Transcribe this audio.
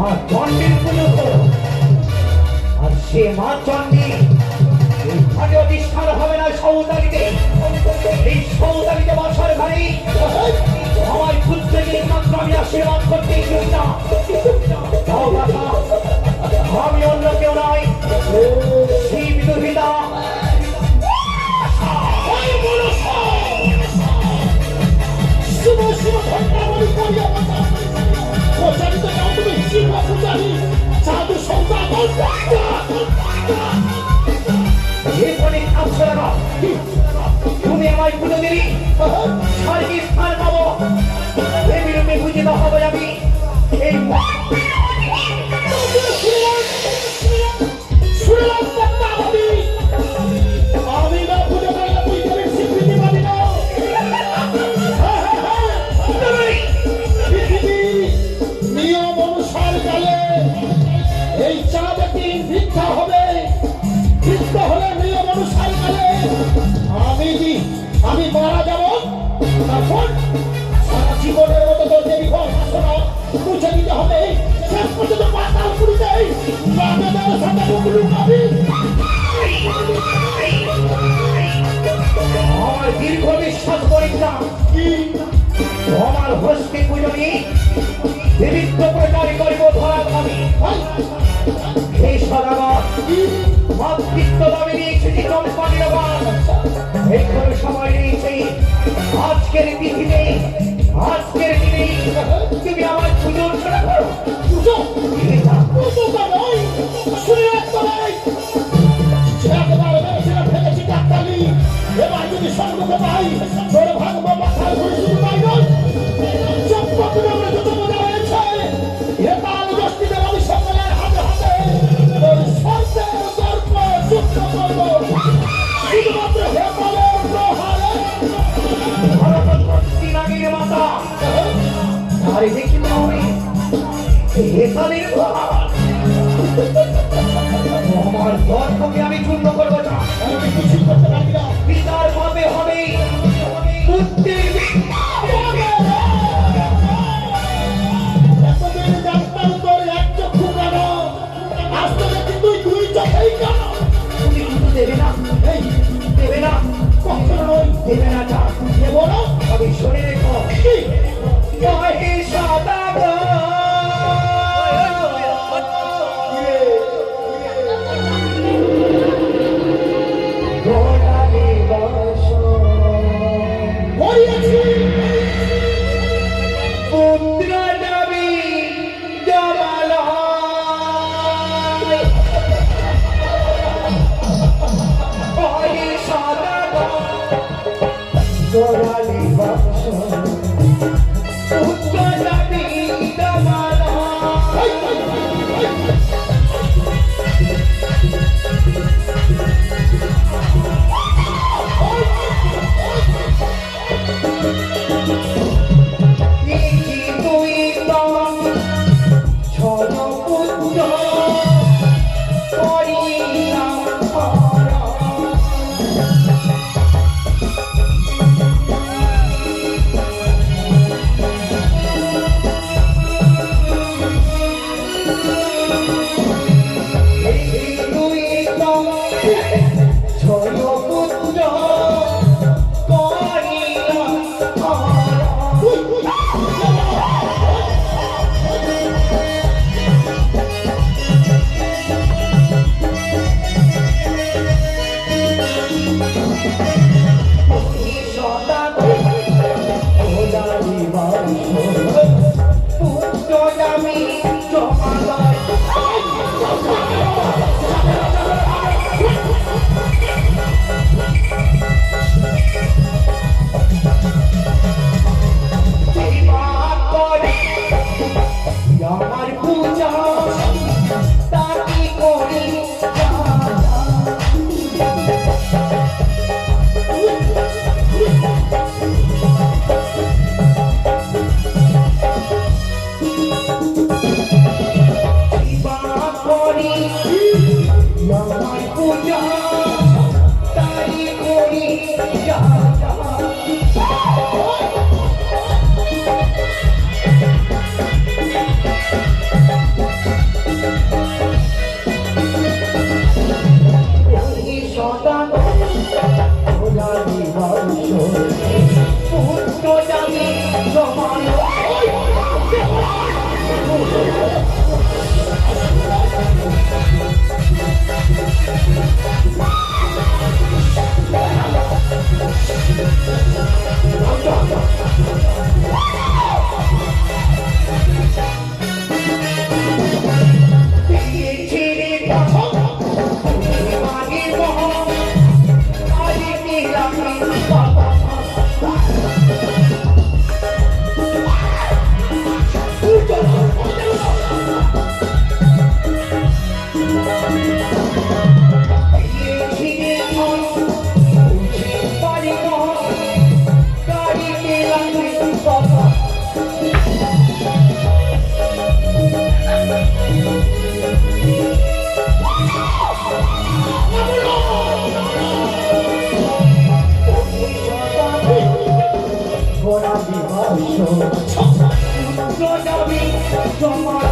মা চণ্ডীর পুজো করো। আর সে মা চণ্ডী এই ঘাটে অধিষ্ঠান হবে না সৌদালিতে। এই সৌদালিতে বসার ঘরে আমার পুত্রকে মাত্র আমি আশীর্বাদ করতে চাই না। যাও বাবা, আমি অন্য কেউ নয়, সেই বিদুর্ভিদা তুমি আমায় পুজো দিলি, স্বর্গে স্থান পাবো, এ বিরুদ্ধে বুঝিত হবে আমি। এই আমি না পুজো করলে তুই তোর স্বীকৃতি পাবি না। পৃথিবীর নিয়ম অনুসার কালে এই চাঁদটি ভিক্ষা হবে। ভিক্ষা হলে নিয়ম অনুসার কালে আমি মারা যাব। তখন সারা জীবনের মতো তোর দেবী ঘর বাসনা মুছে দিতে হবে। শেষ পর্যন্ত পাতাল পুরীতে বাংলাদেশের সাথে মুখলু পাবি। আমার দীর্ঘ বিশ্বাস করিতাম আমার হস্তে পুজনি দেবীত্ব প্রচার করিব ধরা আমি। এই সদাগর মাতৃত্ব দাবি নিয়েছি কোম্পানির বাস। এই করে সময় নিয়েছি আজকের পৃথিবী, আজকের দিনে তুমি আমার পুজোর সেবা করো। পুজো পুজোটা নয়, শুনে রাখতে নয়। একবার মেরেছিলাম ফেলেছি ডাক্তারি, এবার যদি স্বর্গকে পাই তোর ভাঙবো মাথায় ঘুরে। শুধু তাই নয়, চম্পকের আমরা যত মজা হয়েছে হেতাল গোষ্ঠীদের আমি সকলের হাতে হাতে তোর স্বর্গের গর্ব যুক্ত করবো। শুধুমাত্র হেতালের প্রহারে ভারতবর্ষী নাগির মাতা আরে দেখি আমি হেতালের আমার গর্বকে আমি চূর্ণ করবো না। আমি কিছুই করতে পারি না। পিতার পাবে হবে পুত্রের এতদিন জানতাম তোর এক চক্ষু কেন, আজ তো দেখি তুই দুই চোখেই কেন। তুমি কিন্তু দেবে না, এই দেবে না, কখনো নয়, দেবে না যা দেব না। আমি শুনে রেখো কি? কহে সদাগর গোড়ালি বসন করিয়েছি পুত্র দাবি জমাল কহে সদাগর গোড়ালি বসন পুত্র না বিবাস যাবি তোমার